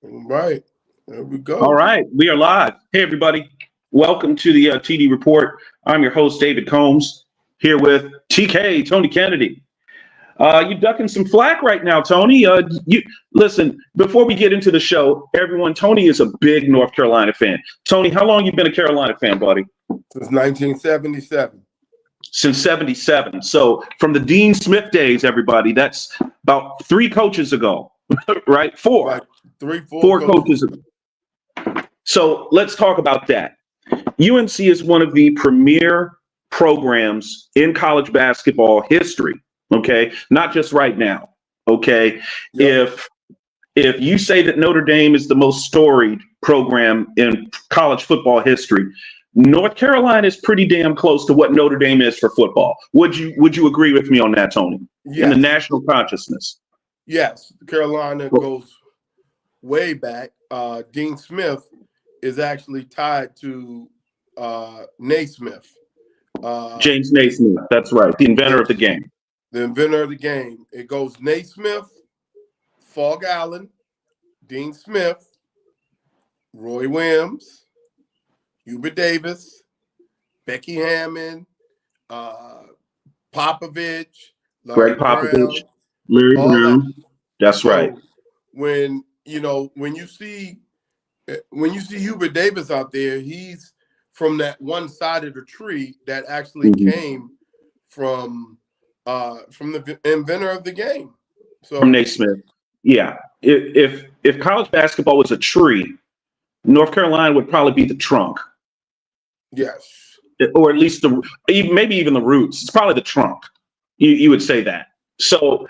All right. There we All go. right, we are live. Hey, everybody. Welcome to the TD Report. I'm your host, David Combs, here with TK, Tony Kennedy. You ducking some flack right now, Tony. You listen, before we get into the show, everyone, Tony is a big North Carolina fan. Tony, how long you been a Carolina fan, buddy? Since 1977. Since 77. So from the Dean Smith days, everybody, that's about 3 coaches ago, right? Like 4 Four coaches. coaches ago. So let's talk about that. UNC is one of the premier programs in college basketball history. Okay, not just right now. Okay, Yep. if you say that Notre Dame is the most storied program in college football history, North Carolina is pretty damn close to what Notre Dame is for football. Would you agree with me on that, Tony? In the Yes. national consciousness. Yes. Carolina goes way back. Dean Smith is actually tied to Naismith. James Naismith, that's right, the inventor of the game. The inventor of the game. It goes Naismith, Fog Allen, Dean Smith, Roy Williams, Hubert Davis, Becky Hammond, Popovich, Greg Popovich, Larry Brown. That's right. When you see Hubert Davis out there, he's from that one side of the tree that actually came from the inventor of the game. So From Naismith. Yeah. If college basketball was a tree, North Carolina would probably be the trunk. yes. Or at least maybe even the roots. It's probably the trunk. You would say that. So,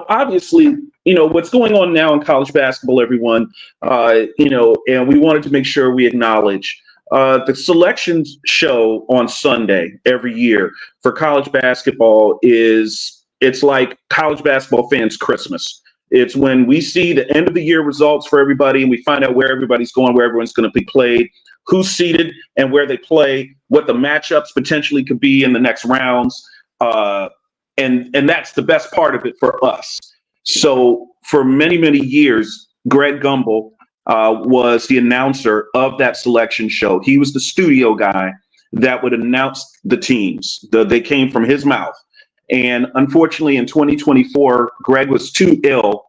obviously, what's going on now in college basketball, everyone, and we wanted to make sure we acknowledge the selection show on Sunday every year for college basketball it's like college basketball fans' Christmas. It's when we see the end of the year results for everybody and we find out where everybody's going, where everyone's going to be played, who's seeded and where they play, what the matchups potentially could be in the next rounds. And that's the best part of it for us. So for many, many years, Greg Gumbel was the announcer of that selection show. He was the studio guy that would announce the teams. They came from his mouth. And unfortunately, in 2024, Greg was too ill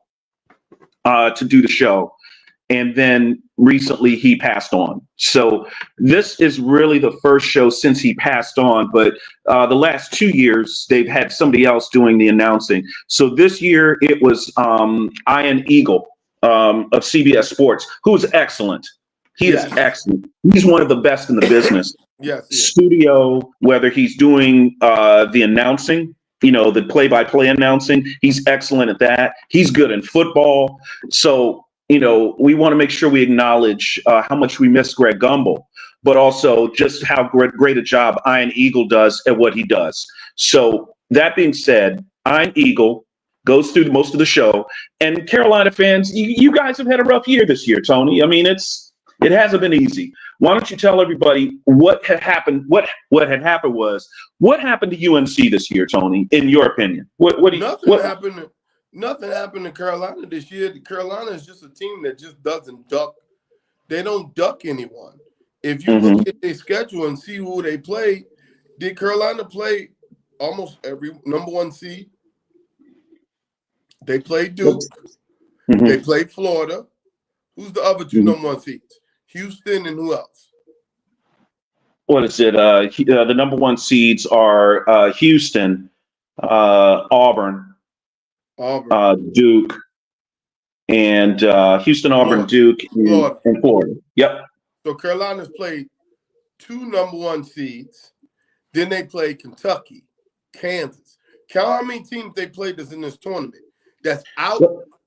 to do the show. And then recently he passed on. So this is really the first show since he passed on. But the last 2 years, they've had somebody else doing the announcing. So this year it was Ian Eagle of CBS Sports, who is excellent. He is excellent. He's one of the best in the business. Yes. Studio, whether he's doing the announcing, the play-by-play announcing, he's excellent at that. He's good in football. So, we want to make sure we acknowledge how much we miss Greg Gumbel, but also just how great a job Ian Eagle does at what he does. So that being said, Ian Eagle goes through most of the show, and Carolina fans, you guys have had a rough year this year, Tony. I mean, it hasn't been easy. Why don't you tell everybody what had happened? What had happened was, what happened to UNC this year, Tony? In your opinion, Nothing happened to Carolina this year. Carolina is just a team that just doesn't duck. They don't duck anyone. If you look at their schedule and see who they play, did Carolina play almost every number one seed? They played Duke. They played Florida. Who's the other two number one seeds? Houston and who else? What is it? The number one seeds are Houston, Auburn, Duke, and Houston, Auburn, Duke, and Florida. Yep. So Carolina's played 2 number one seeds. Then they played Kentucky, Kansas. Count how many teams they played that's in this tournament. That's out.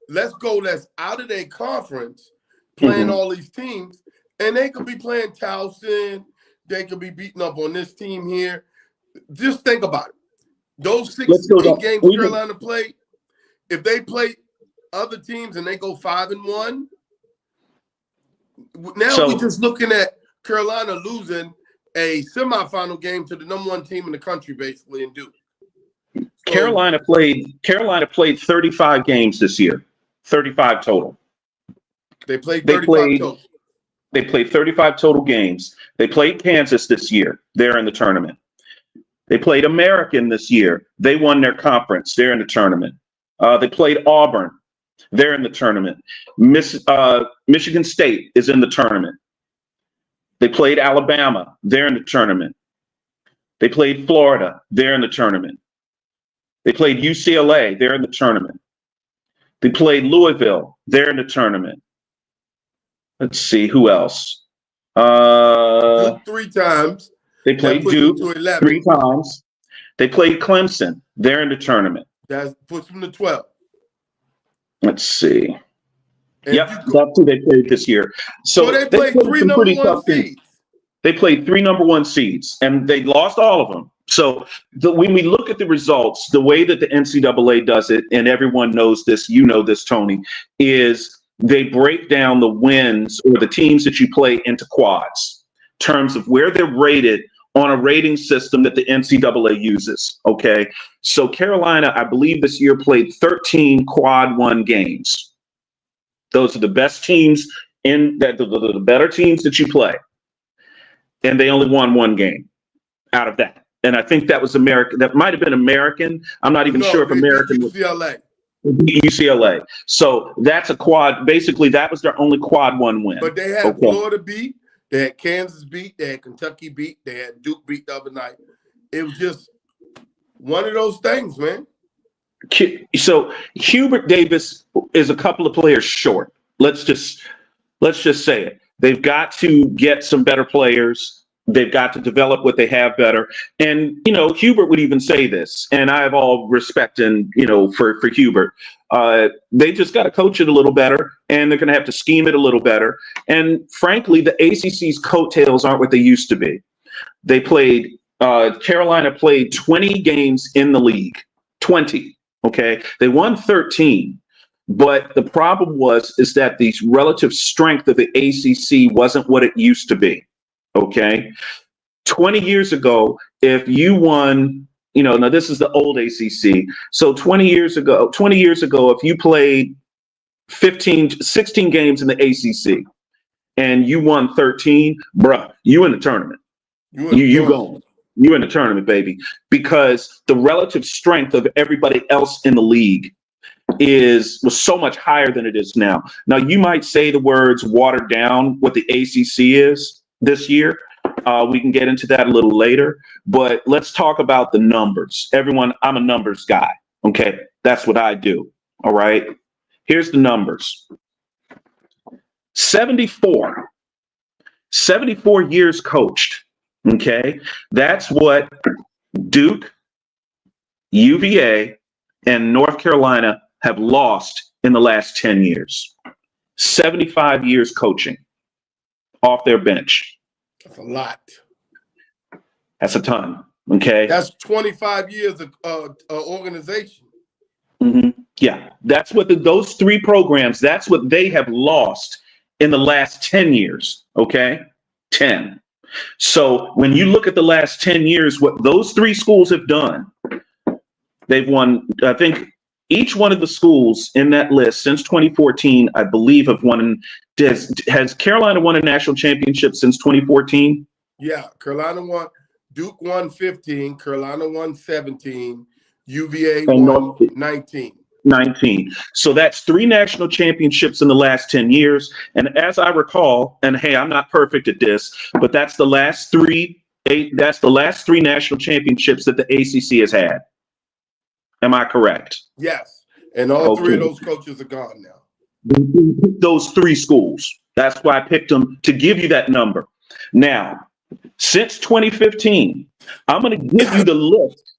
That's out of their conference, playing all these teams. And they could be playing Towson. They could be beating up on this team here. Just think about it. Those 8 games Carolina played, if they play other teams and they go 5-1, now we're just looking at Carolina losing a semifinal game to the number one team in the country, basically, in Duke. So, Carolina played 35 games this year, 35 total. They played They 35 played. total. They played 35 total games. They played Kansas this year. They're in the tournament. They played American this year. They won their conference. They're in the tournament. They played Auburn. They're in the tournament. Michigan State is in the tournament. They played Alabama. They're in the tournament. They played Florida. They're in the tournament. They played UCLA. They're in the tournament. They played Louisville. They're in the tournament. Let's see, who else? Duke 3 times. They played Duke 3 times. They played Clemson. They're in the tournament. That puts them to 12. Let's see. And Yep, that's who they played this year. So they played 3 number 1 seeds. They played 3 number 1 seeds, and they lost all of them. So when we look at the results, the way that the NCAA does it, and everyone knows this, you know this, Tony, is they break down the wins or the teams that you play into quads, in terms of where they're rated on a rating system that the NCAA uses. Okay. So Carolina, I believe this year played 13 quad 1 games. Those are the best teams in that, the better teams that you play. And they only won 1 game out of that. And I think that was American. That might have been American. I'm not even sure if American was UCLA. So that's a quad. Basically, that was their only quad 1 win. But they had Florida beat. They had Kansas beat. They had Kentucky beat. They had Duke beat the other night. It was just one of those things, man. So Hubert Davis is a couple of players short. Let's just say it. They've got to get some better players. They've got to develop what they have better. And, Hubert would even say this, and I have all respect and, for Hubert. They just got to coach it a little better, and they're going to have to scheme it a little better. And frankly, the ACC's coattails aren't what they used to be. They played, Carolina played 20 games in the league, 20. Okay. They won 13. But the problem is that the relative strength of the ACC wasn't what it used to be. Okay. 20 years ago, if you won, now this is the old ACC. So 20 years ago, if you played 16 games in the ACC and you won 13, bruh, you in the tournament. You going. You in the tournament, baby. Because the relative strength of everybody else in the league was so much higher than it is now. Now, you might say the words watered down what the ACC is this year. We can get into that a little later, but let's talk about the numbers. Everyone, I'm a numbers guy. Okay. That's what I do. All right. Here's the numbers. 74 years coached. Okay. That's what Duke, UVA, and North Carolina have lost in the last 10 years. 75 years coaching off their bench. That's a lot. That's a ton. Okay. That's 25 years of organization. Mm-hmm. Yeah. That's what those 3 programs, that's what they have lost in the last 10 years. Okay. 10. So when you look at the last 10 years, what those 3 schools have done, they've won, I think, each one of the schools in that list since 2014, I believe, have won. Has Carolina won a national championship since 2014? Yeah, Carolina won. Duke won 15. Carolina won 17. UVA won 19. 19. So that's 3 national championships in the last 10 years. And as I recall, and hey, I'm not perfect at this, but that's the last 3 national championships that the ACC has had. Am I correct? Yes. And all 3 of those coaches are gone now. Those 3 schools. That's why I picked them to give you that number. Now, since 2015, I'm going to give you the list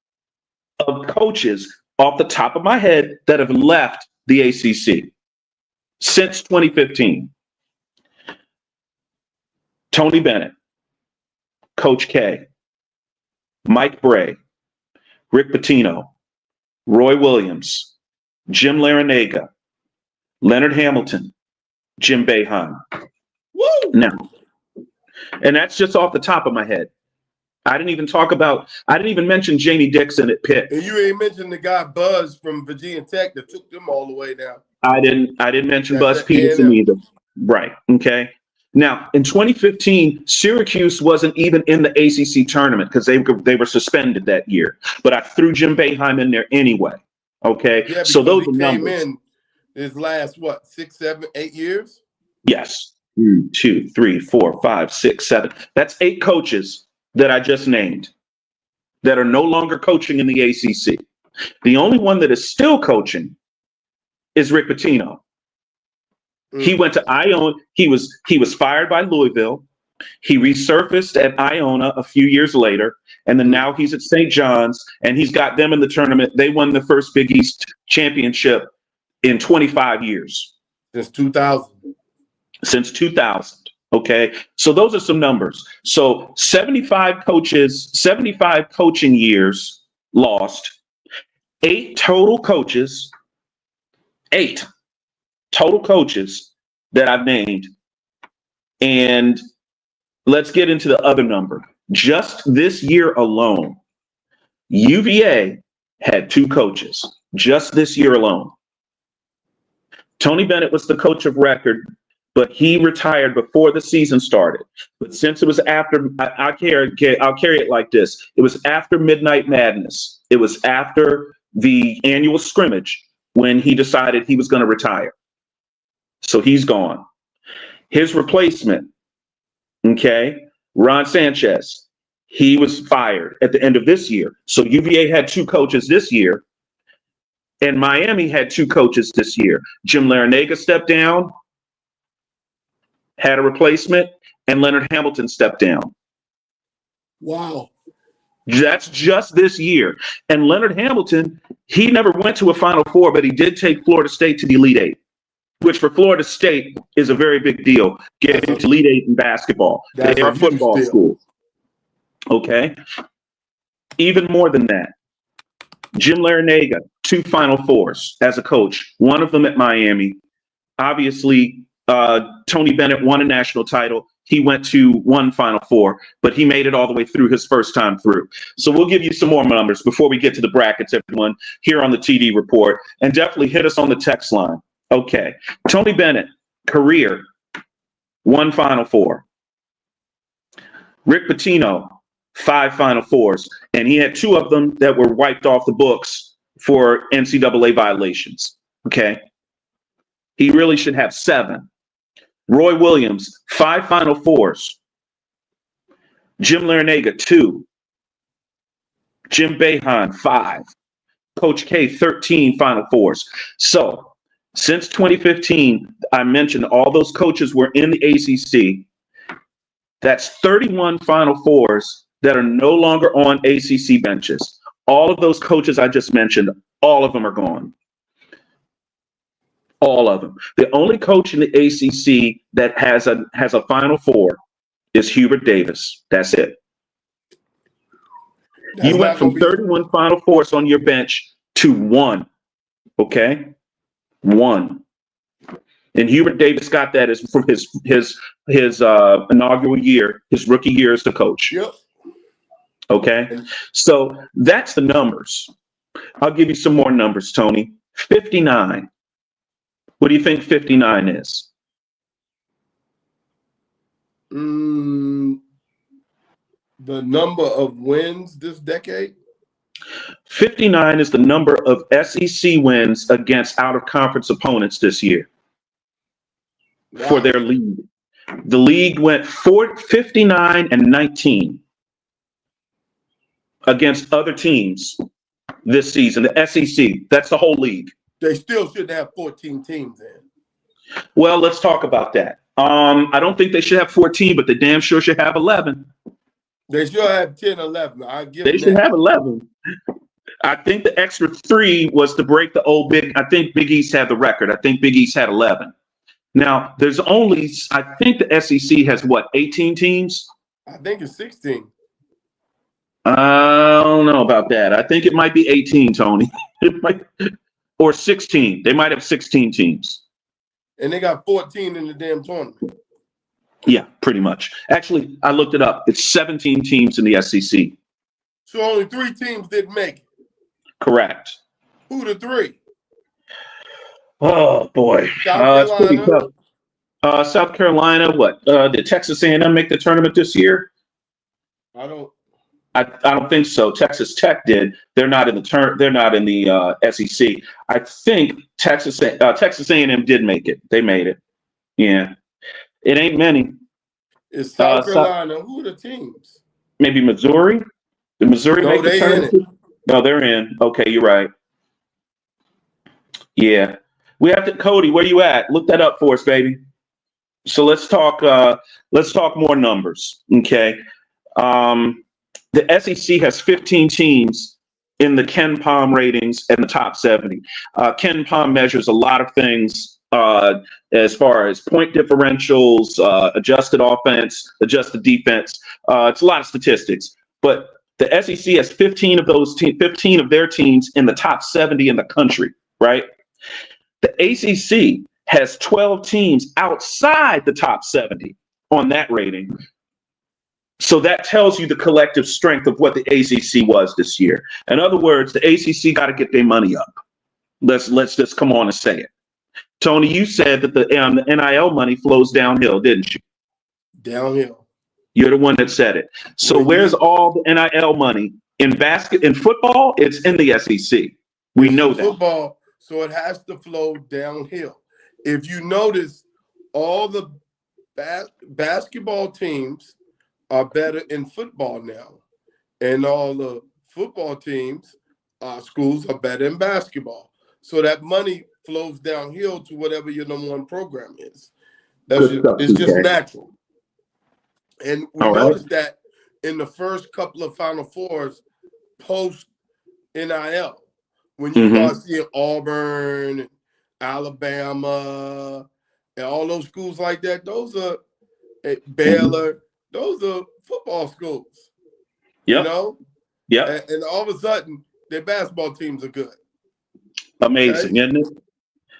of coaches off the top of my head that have left the ACC since 2015. Tony Bennett, Coach K, Mike Bray, Rick Pitino, Roy Williams, Jim Larinaga, Leonard Hamilton, Jim Boeheim. Woo! Now, and that's just off the top of my head. I didn't even mention Jamie Dixon at Pitt. And you ain't mentioned the guy Buzz from Virginia Tech that took them all the way down. I didn't mention Buzz Peterson either. Right. Okay. Now, in 2015, Syracuse wasn't even in the ACC tournament because they were suspended that year. But I threw Jim Boeheim in there anyway. Okay. Yeah, So because those he are came numbers. in his last, 6, 7, 8 years? Yes. 1, 2, 3, 4, 5, 6, 7. That's 8 coaches that I just named that are no longer coaching in the ACC. The only one that is still coaching is Rick Pitino. He went to Iona. He was fired by Louisville. He resurfaced at Iona a few years later, and then now he's at St. John's, and he's got them in the tournament. They won the first Big East championship in 25 years. Since 2000. Since 2000. Okay, so those are some numbers. So 75 coaches, 75 coaching years lost, 8 total coaches, 8 total coaches that I've named. And let's get into the other number. Just this year alone, UVA had 2 coaches, just this year alone. Tony Bennett was the coach of record, but he retired before the season started. But since it was after, I'll carry it like this. It was after Midnight Madness. It was after the annual scrimmage when he decided he was going to retire. So he's gone. His replacement, okay, Ron Sanchez, he was fired at the end of this year. So UVA had 2 coaches this year, and Miami had 2 coaches this year. Jim Larinaga stepped down, had a replacement, and Leonard Hamilton stepped down. Wow. That's just this year. And Leonard Hamilton, he never went to a Final Four, but he did take Florida State to the Elite Eight, which for Florida State is a very big deal, getting to Elite Eight in basketball. They are a football school. Okay. Even more than that, Jim Larinaga, 2 Final Fours as a coach, one of them at Miami. Obviously, Tony Bennett won a national title. He went to 1 Final Four, but he made it all the way through his first time through. So we'll give you some more numbers before we get to the brackets, everyone, here on the TD Report. And definitely hit us on the text line. Okay. Tony Bennett, career, 1 Final Four. Rick Pitino, 5 Final Fours. And he had 2 of them that were wiped off the books for NCAA violations. Okay. He really should have 7. Roy Williams, 5 Final Fours. Jim Larinaga, 2. Jim Boeheim, 5. Coach K, 13 Final Fours. So since 2015, I mentioned all those coaches were in the ACC. That's 31 Final Fours that are no longer on ACC benches. All of those coaches I just mentioned, all of them are gone. All of them. The only coach in the ACC that has a Final Four is Hubert Davis. That's it. You went from 31 Final Fours on your bench to 1. Okay? 1. And Hubert Davis got that as from his inaugural year, his rookie year as the coach. Yep. Okay? So that's the numbers. I'll give you some more numbers, Tony. 59. What do you think 59 is? The number of wins this decade? 59 is the number of SEC wins against out-of-conference opponents this year. Wow. For their league. The league went 59 and 19 against other teams this season. The SEC, that's the whole league. They still should have 14 teams then. Well, let's talk about that. I don't think they should have 14, but they damn sure should have 11. They should have 10, 11. They should have 11. I think the extra 3 was to break the old Big. I think Big East had the record. I think Big East had 11. Now, there's only, I think the SEC has what, 18 teams? I think it's 16. I don't know about that. I think it might be 18, Tony. It might. Or 16. They might have 16 teams. And they got 14 in the damn tournament. Yeah, pretty much. Actually, I looked it up. It's 17 teams in the SEC. So only 3 teams didn't make it. Correct. Who the 3? Oh, boy. It's pretty tough. South Carolina, what? Did Texas A&M make the tournament this year? I don't. I don't think so. Texas Tech did. They're not in the They're not in the SEC. I think Texas A&M did make it. They made it. Yeah, it ain't many. It's South Carolina. Who are the teams? Maybe Missouri. Did Missouri make the tournament? No, they're in. Okay, you're right. Yeah, we have to. Cody, where you at? Look that up for us, baby. So let's talk. Let's talk more numbers. Okay. The SEC has 15 teams in the Ken Palm ratings and the top 70. Ken Palm measures a lot of things as far as point differentials, adjusted offense, adjusted defense. It's a lot of statistics, but the SEC has 15 of those 15 of their teams in the top 70 in the country, right? The ACC has 12 teams outside the top 70 on that rating. So that tells you the collective strength of what the ACC was this year. In other words, the ACC got to get their money up. Let's just come on and say it. Tony, you said that the NIL money flows downhill, didn't you? Downhill. You're the one that said it. So where's all the NIL money in football? It's in the SEC. We know that. Football, so it has to flow downhill. If you notice, all the basketball teams are better in football now, and all the football teams, schools are better in basketball. So that money flows downhill to whatever your number one program is. It's just natural. And we noticed that in the first couple of Final Fours post NIL, when you start seeing Auburn, Alabama, and all those schools like that, those are Baylor. Those are football schools. Yep. You know? Yeah. And all of a sudden, their basketball teams are good. Amazing, isn't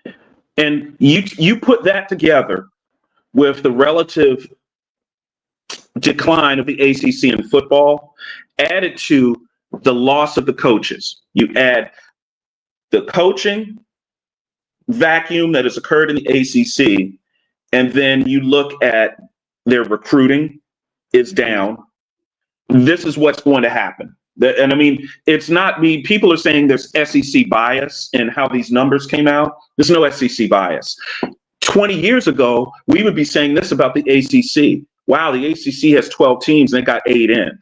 it? And you put that together with the relative decline of the ACC in football, added to the loss of the coaches. You add the coaching vacuum that has occurred in the ACC, and then you look at their recruiting is down. This is what's going to happen. And I mean, it's not me. People are saying there's SEC bias in how these numbers came out. There's no SEC bias. 20 years ago, we would be saying this about the ACC. Wow, the ACC has 12 teams and they got 8 in.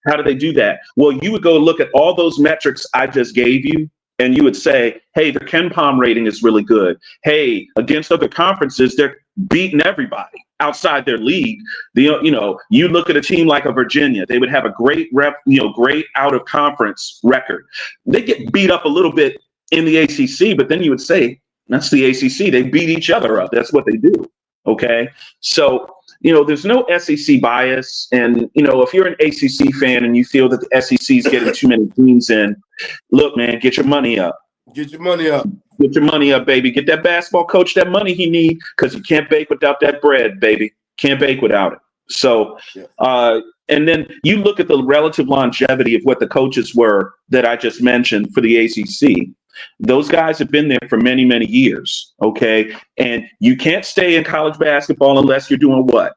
How do they do that? Well, you would go look at all those metrics I just gave you, and you would say, hey, the Ken Palm rating is really good. Hey, against other conferences, they're beating everybody outside their league. You look at a team like a Virginia, they would have a great great out of conference record. They get beat up a little bit in the ACC, but then you would say, that's the ACC. They beat each other up. That's what they do. Okay. So, there's no SEC bias. And, if you're an ACC fan and you feel that the SEC is getting too many teams in, look, man, get your money up. Get your money up. Get your money up, baby. Get that basketball coach that money he need, because you can't bake without that bread, baby. Can't bake without it. So, and then you look at the relative longevity of what the coaches were that I just mentioned for the ACC. Those guys have been there for many, many years. Okay. And you can't stay in college basketball unless you're doing what?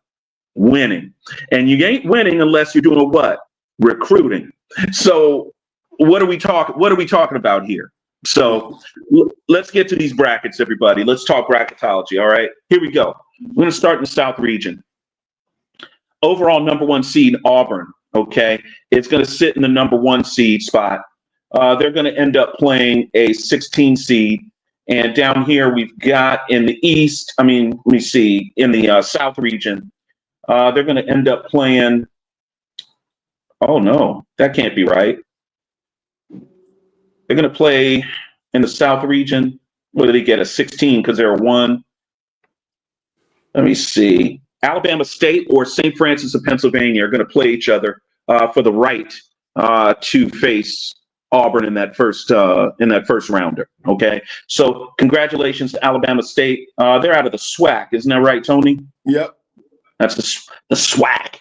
Winning. And you ain't winning unless you're doing what? Recruiting. So what are we talking about here? So let's get to these brackets, everybody. Let's talk bracketology. All right, here we go. We're going to start in the South region. Overall number 1 seed, Auburn. Okay. It's going to sit in the number 1 seed spot. They're going to end up playing a 16 seed. And down here, we've got in the East, let me see, in the South region, they're going to end up playing, oh no, that can't be right. They're going to play in the South region. What do they get? A 16 because they're a 1. Let me see. Alabama State or St. Francis of Pennsylvania are going to play each other for the right to face Auburn in that first rounder. Okay, so congratulations to Alabama State. They're out of the SWAC, isn't that right, Tony? Yep. That's the SWAC.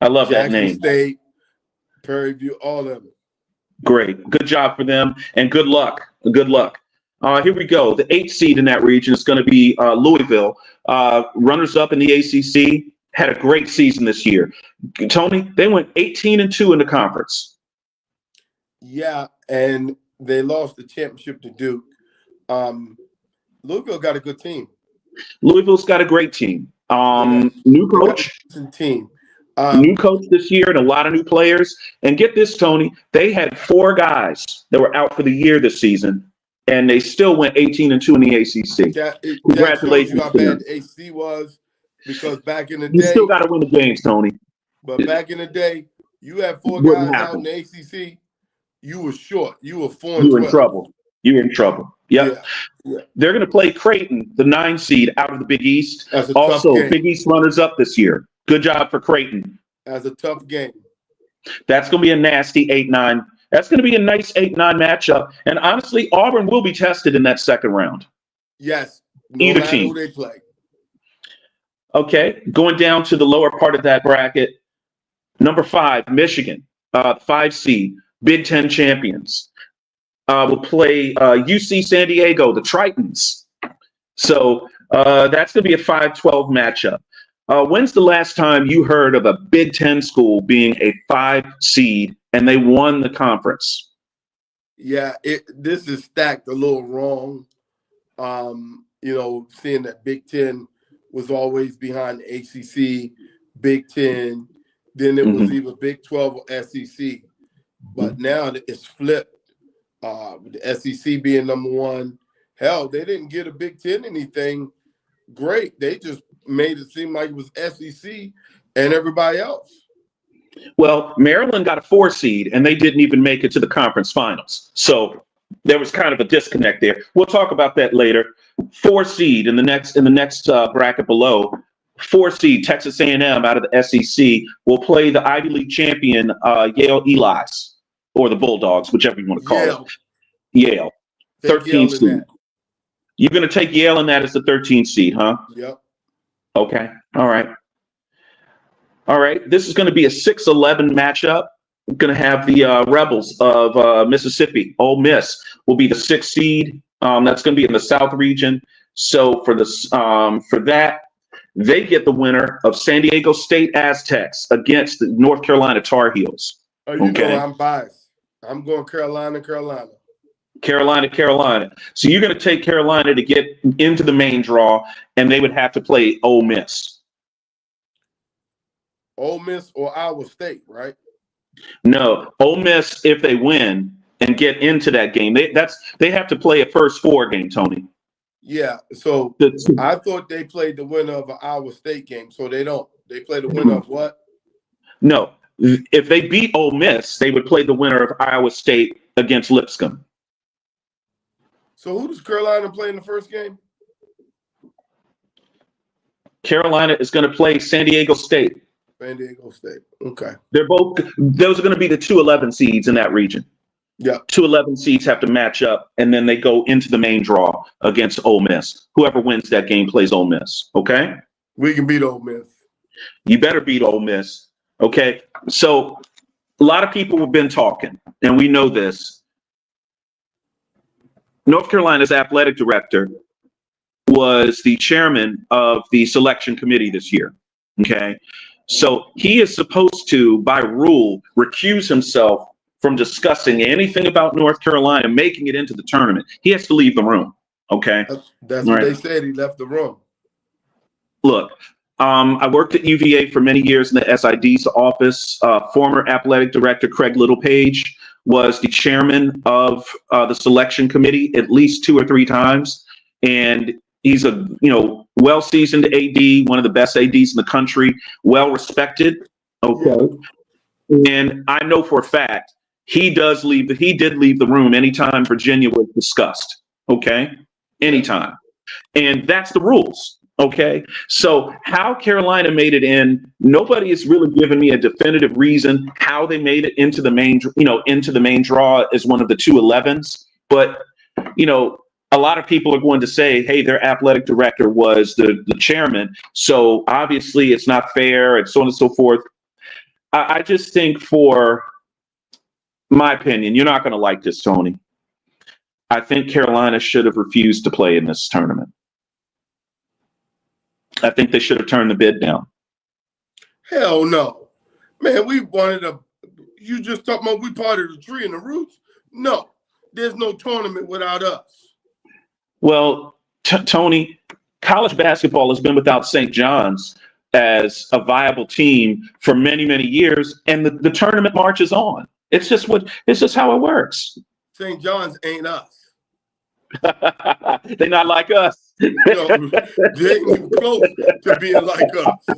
I love Jackson that name. State, Prairie View, all of them. Great, good job for them, and good luck. Good luck. Here we go. The 8th seed in that region is going to be Louisville. Runners up in the ACC, had a great season this year. Tony, they went 18-2 in the conference. Yeah, and they lost the championship to Duke. Louisville got a good team. Louisville's got a great team. New coach. Team. New coach this year and a lot of new players. And get this, Tony, they had 4 guys that were out for the year this season, and they still went 18-2 in the ACC. Congratulations. That shows you how bad the ACC was, because back in the day, you still got to win the games, Tony. But back in the day, you had 4 guys out in the ACC. You were short. You were 4-12. You were in trouble. You were in trouble. Yep. Yeah. They're going to play Creighton, the 9 seed out of the Big East. Also, Big East runners up this year. Good job for Creighton. That's a tough game. That's going to be a nasty 8-9. That's going to be a nice 8-9 matchup. And honestly, Auburn will be tested in that second round. Yes. Either team. Who they play. Okay. Going down to the lower part of that bracket. Number 5, Michigan, 5 seed, Big Ten champions. Will play UC San Diego, the Tritons. So that's going to be a 5-12 matchup. When's the last time you heard of a Big Ten school being a 5 seed and they won the conference? Yeah, this is stacked a little wrong. Seeing that Big Ten was always behind the ACC, Big Ten, then it was either Big 12 or SEC. But now it's flipped. With the SEC being number 1. Hell, they didn't get a Big Ten anything great. They just made it seem like it was SEC and everybody else. Well, Maryland got a 4 seed and they didn't even make it to the conference finals. So there was kind of a disconnect there. We'll talk about that later. 4 seed in the next bracket below. 4 seed Texas A&M out of the SEC will play the Ivy League champion Yale Eli's, or the Bulldogs, whichever you want to call it. Yale. 13 seed. You're going to take Yale in that as the 13th seed, huh? Yep. Okay. All right. This is going to be a 6-11 matchup. We're going to have the Rebels of Mississippi. Ole Miss will be the 6th seed. That's going to be in the South region. So for that, they get the winner of San Diego State Aztecs against the North Carolina Tar Heels. Oh, you know I'm biased. I'm going Carolina. Carolina. So you're going to take Carolina to get into the main draw, and they would have to play Ole Miss. Ole Miss or Iowa State, right? No, Ole Miss, if they win and get into that game, they have to play a first 4 game, Tony. Yeah, so I thought they played the winner of an Iowa State game, so they don't. They play the winner of what? No, if they beat Ole Miss, they would play the winner of Iowa State against Lipscomb. So who does Carolina play in the first game? Carolina is going to play San Diego State. San Diego State. Okay. Those are going to be the 2-11 seeds in that region. Yeah. 2-11 seeds have to match up, and then they go into the main draw against Ole Miss. Whoever wins that game plays Ole Miss. Okay? We can beat Ole Miss. You better beat Ole Miss. Okay? So a lot of people have been talking, and we know this. North Carolina's athletic director was the chairman of the selection committee this year. Okay? So he is supposed to, by rule, recuse himself from discussing anything about North Carolina making it into the tournament. He has to leave the room. Okay? That's what they said. He left the room. Look, I worked at UVA for many years in the SID's office. Former athletic director Craig Littlepage was the chairman of the selection committee at least 2 or 3 times. And he's a well-seasoned AD, one of the best ADs in the country, well-respected. Okay. And I know for a fact he did leave the room anytime Virginia was discussed. Okay. Anytime. And that's the rules. Okay. So how Carolina made it in, nobody has really given me a definitive reason how they made it into the main draw as one of the 2-11s. But, a lot of people are going to say, hey, their athletic director was the chairman. So obviously it's not fair and so on and so forth. I just think, for my opinion, you're not going to like this, Tony. I think Carolina should have refused to play in this tournament. I think they should have turned the bid down. Hell no. Man, we wanted to, you just talking about we part of the tree and the roots? No, there's no tournament without us. Well, Tony, college basketball has been without St. John's as a viable team for many, many years, and the tournament marches on. It's just how it works. St. John's ain't us. They're not like us. No, they ain't even close to being like us.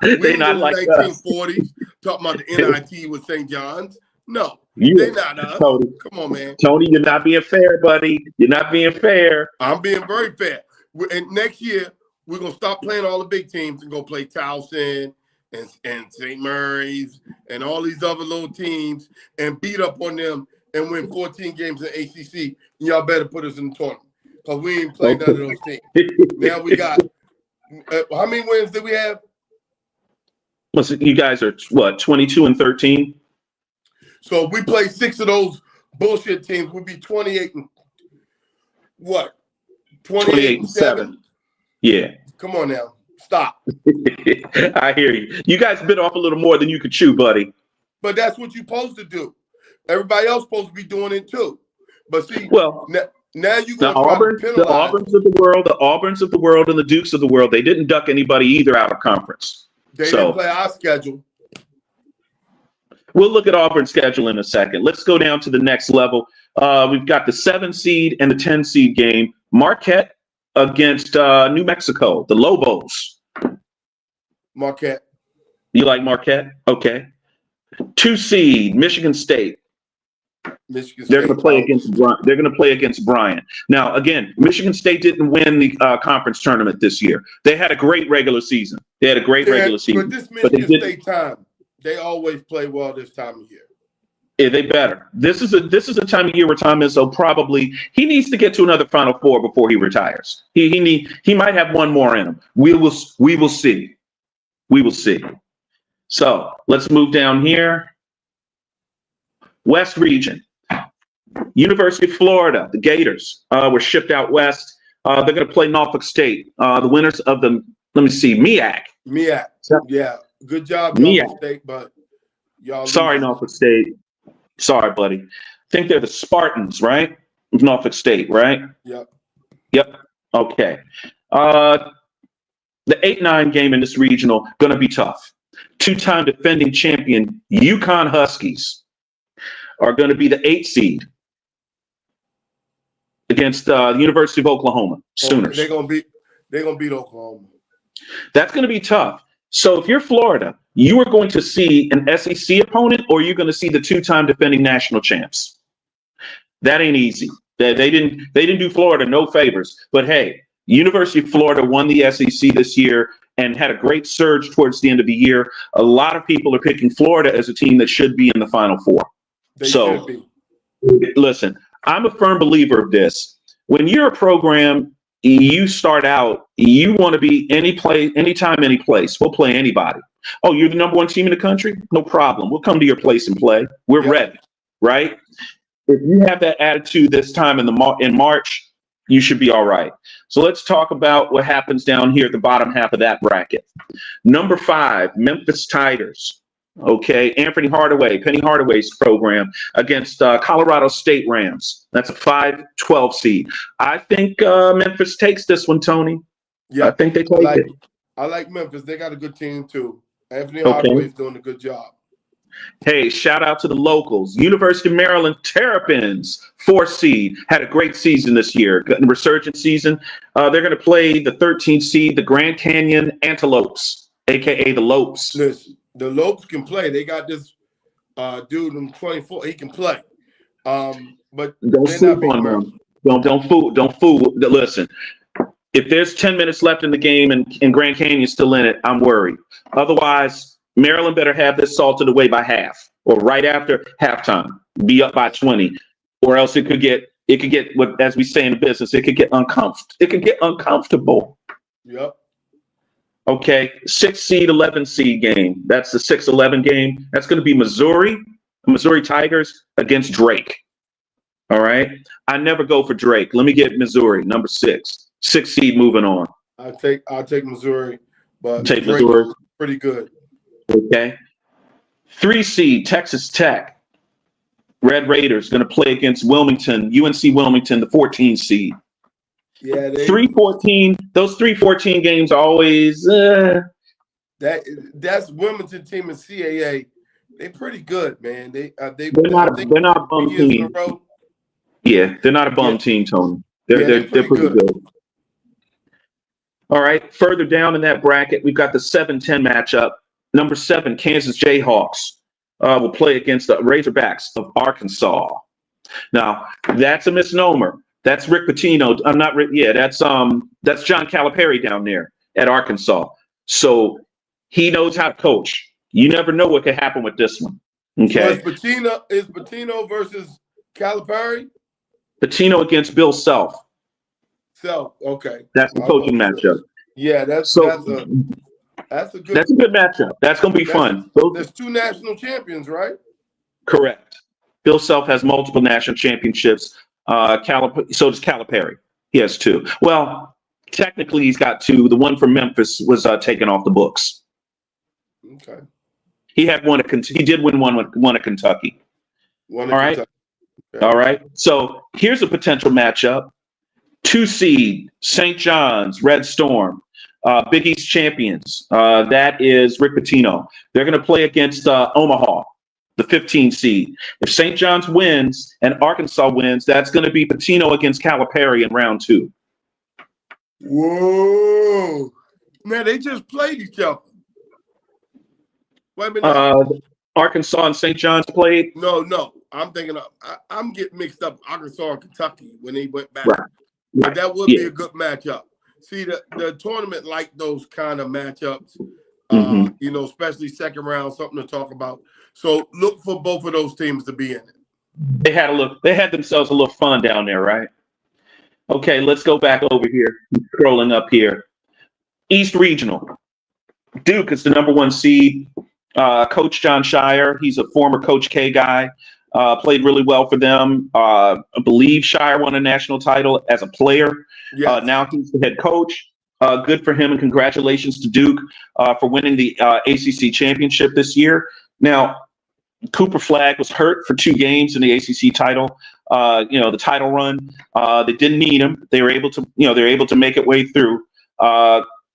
They're not like us. 1940s, talking about the NIT with St. John's. No, Yeah. they're not us. Tony, Come on, man. Tony, you're not being fair, buddy. You're not being fair. I'm being very fair. And next year, we're going to stop playing all the big teams and go play Towson and St. Mary's and all these other little teams and beat up on them and win 14 games in ACC. And y'all better put us in the tournament because we ain't playing none of those teams. Now we got how many wins did we have? Listen, you guys are what, 22-13? So if we play 6 of those bullshit teams, we'd be 28 and what? 28-7. Yeah. Come on now. Stop. I hear you. You guys bit off a little more than you could chew, buddy. But that's what you're supposed to do. Everybody else supposed to be doing it too. But see, well, now you the Auburns of the world, and the Dukes of the world, they didn't duck anybody either out of conference. They didn't play our schedule. We'll look at Auburn's schedule in a second. Let's go down to the next level. We've got the 7 seed and the 10 seed game. Marquette against New Mexico, the Lobos. Marquette. You like Marquette? Okay. 2 seed, Michigan State. They're going to play against. They're going to play against Bryant. Now, again, Michigan State didn't win the conference tournament this year. They had a great regular season. Regular season. But this Michigan State time, they always play well this time of year. Yeah, they better. This is a time of year where Tom Izzo probably he needs to get to another Final Four before he retires. He might have one more in him. We will see. We will see. So let's move down here. West region. University of Florida, the Gators were shipped out west. They're going to play Norfolk State. The winners of the MEAC. MEAC. Yeah, good job, Norfolk State, but y'all. Sorry, Norfolk State. Sorry, buddy. I think they're the Spartans, right? Of Norfolk State, right? Yep. Okay. The 8-9 game in this regional going to be tough. 2-time defending champion UConn Huskies are going to be the 8 seed against the University of Oklahoma Sooners. They're gonna beat Oklahoma. That's going to be tough. So if you're Florida, you are going to see an SEC opponent, or you're going to see the 2-time defending national champs. That ain't easy. They didn't do Florida no favors. But hey, University of Florida won the SEC this year and had a great surge towards the end of the year. A lot of people are picking Florida as a team that should be in the Final Four. They should be. Listen, I'm a firm believer of this. When you're a program, you start out, you want to be anytime, any place. We'll play anybody. Oh, you're the number 1 team in the country? No problem. We'll come to your place and play. We're ready, right? If you have that attitude this time in March, you should be all right. So let's talk about what happens down here at the bottom half of that bracket. Number 5, Memphis Tigers. Okay, Penny Hardaway's program against Colorado State Rams. That's a 5-12 seed. I think Memphis takes this one, Tony. Yeah, I think they take it. I like Memphis. They got a good team too. Anthony Hardaway's doing a good job. Hey, shout out to the locals. University of Maryland Terrapins, 4 seed, had a great season this year, resurgent season. They're going to play the 13th seed, the Grand Canyon Antelopes, aka the Lopes. Listen, the Lopes can play. They got this dude in 24. He can play. But don't sleep on them. Don't fool. Listen, if there's 10 minutes left in the game and Grand Canyon's still in it, I'm worried. Otherwise, Maryland better have this salted away by half or right after halftime, be up by 20, or else it could get what, as we say in the business, it could get uncomfortable. Yep. Okay, 6 seed, 11 seed game. That's the 6-11 game. That's going to be Missouri Tigers against Drake. All right. I never go for Drake. Let me get Missouri, number 6. 6 seed moving on. I'll take Missouri, but Take Drake Missouri. is pretty good. Okay. 3 seed, Texas Tech. Red Raiders going to play against Wilmington, UNC Wilmington, the 14 seed. Yeah, 3-14. Those 3-14 games are always. That's Wilmington team in CAA. They're pretty good, man. They're not a bum team. Yeah, they're not a bum team, Tony. They're pretty good. All right. Further down in that bracket, we've got the 7-10 matchup. Number 7, Kansas Jayhawks will play against the Razorbacks of Arkansas. Now, that's a misnomer. That's Rick Pitino. I'm not Rick. Yeah, that's John Calipari down there at Arkansas. So he knows how to coach. You never know what could happen with this one. Okay. So is Pitino versus Calipari? Pitino against Bill Self. Okay. That's the coaching matchup. Yeah, that's a good matchup. That's going to be fun. There's 2 national champions, right? Correct. Bill Self has multiple national championships. So does Calipari. He has 2. Well, technically he's got 2. The one from Memphis was taken off the books. Okay. He had one. He did win one at Kentucky. All right. Okay. All right. So here's a potential matchup: 2 seed St. John's Red Storm, Big East champions. That is Rick Pitino. They're going to play against Omaha, the 15 seed. If St. John's wins and Arkansas wins, that's going to be Pitino against Calipari in round 2. Whoa, man! They just played each other. Wait a minute. Arkansas and St. John's played? No. I'm thinking I'm getting mixed up Arkansas and Kentucky when they went back. Right. But that would be a good matchup. See, the tournament like those kind of matchups, especially second round, something to talk about. So look for both of those teams to be in it. They had themselves a little fun down there, right? Okay, let's go back over here. Scrolling up here. East Regional. Duke is the number 1 seed. Coach John Shire, he's a former Coach K guy, played really well for them. I believe Shire won a national title as a player. Yes. Now he's the head coach. Good for him, and congratulations to Duke for winning the ACC championship this year. Now, Cooper Flagg was hurt for 2 games in the ACC title. The title run. They didn't need him. They were able to make it way through.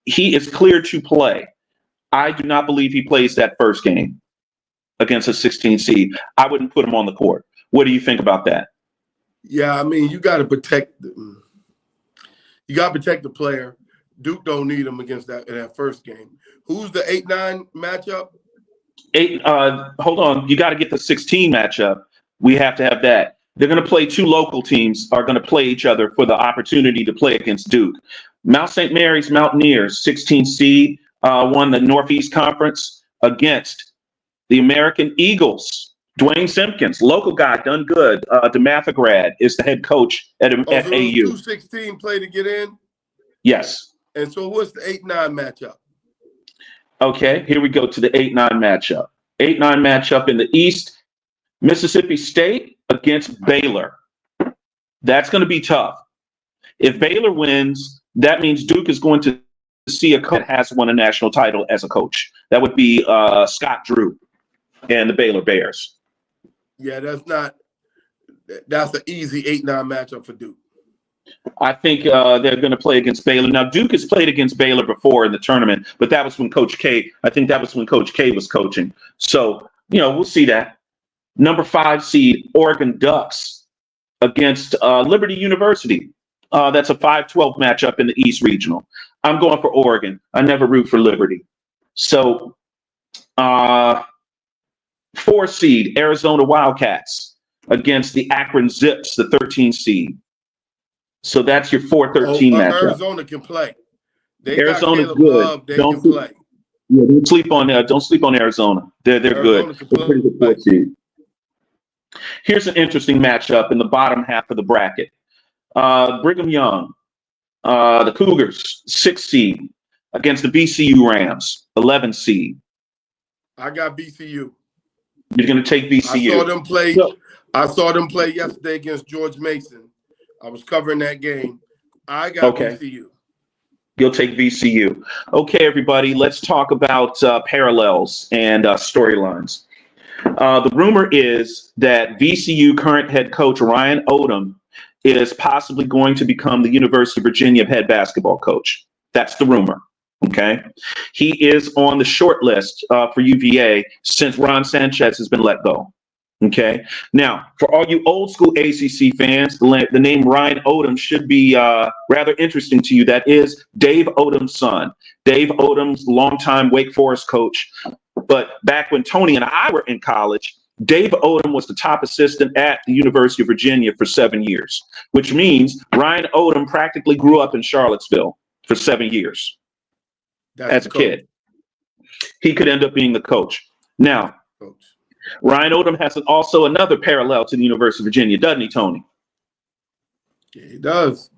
He is cleared to play. I do not believe he plays that first game against a 16 seed. I wouldn't put him on the court. What do you think about that? Yeah, I mean, you got to protect the player. Duke don't need him against that first game. Who's the 8-9 matchup? Hold on. You got to get the 16 matchup. We have to have that. They're going to play 2 local teams are going to play each other for the opportunity to play against Duke. Mount St. Mary's Mountaineers, 16 seed. Won the Northeast Conference against the American Eagles. Dwayne Simpkins, local guy, done good. DeMatha grad is the head coach at AU. 2-16 play to get in? Yes. And so what's the 8-9 matchup? Okay, here we go to the 8-9 matchup. 8-9 matchup in the East, Mississippi State against Baylor. That's going to be tough. If Baylor wins, that means Duke is going to see a coach that has won a national title as a coach. That would be Scott Drew and the Baylor Bears. Yeah, that's an easy 8-9 matchup for Duke. I think they're going to play against Baylor. Now, Duke has played against Baylor before in the tournament, but that was when Coach K was coaching. So, we'll see that. Number 5 seed, Oregon Ducks against Liberty University. That's a 5-12 matchup in the East Regional. I'm going for Oregon. I never root for Liberty. So, 4 seed, Arizona Wildcats against the Akron Zips, the 13 seed. So that's your 4-13 matchup. Arizona can play. Arizona's good. Don't sleep on Arizona. They're good. They're pretty good 4 seed. Here's an interesting matchup in the bottom half of the bracket. Brigham Young, the Cougars, 6 seed against the VCU Rams, 11 seed. I got VCU. You're going to take VCU. I saw them play. I saw them play yesterday against George Mason. I was covering that game. I got VCU. You'll take VCU. Okay, everybody, let's talk about parallels and storylines. The rumor is that VCU current head coach Ryan Odom is possibly going to become the University of Virginia head basketball coach. That's the rumor. Okay. He is on the short list for UVA since Ron Sanchez has been let go. Okay. Now, for all you old school ACC fans, the name Ryan Odom should be rather interesting to you. That is Dave Odom's son. Dave Odom's longtime Wake Forest coach. But back when Tony and I were in college, Dave Odom was the top assistant at the University of Virginia for 7 years, which means Ryan Odom practically grew up in Charlottesville for 7 years. As a kid. He could end up being the coach. Now, Ryan Odom has also another parallel to the University of Virginia, doesn't he, Tony? Yeah, he does.